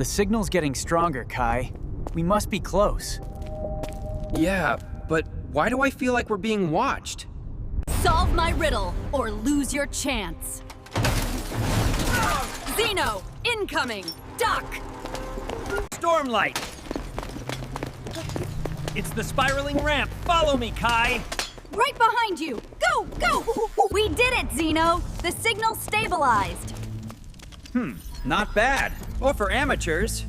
The signal's getting stronger, Kai. We must be close. Yeah, but why do I feel like we're being watched? Solve my riddle, or lose your chance. Zeno, incoming! Duck! Stormlight! It's the spiraling ramp. Follow me, Kai! Right behind you! Go, go! We did it, Zeno! The signal stabilized. Not bad. Well, for amateurs.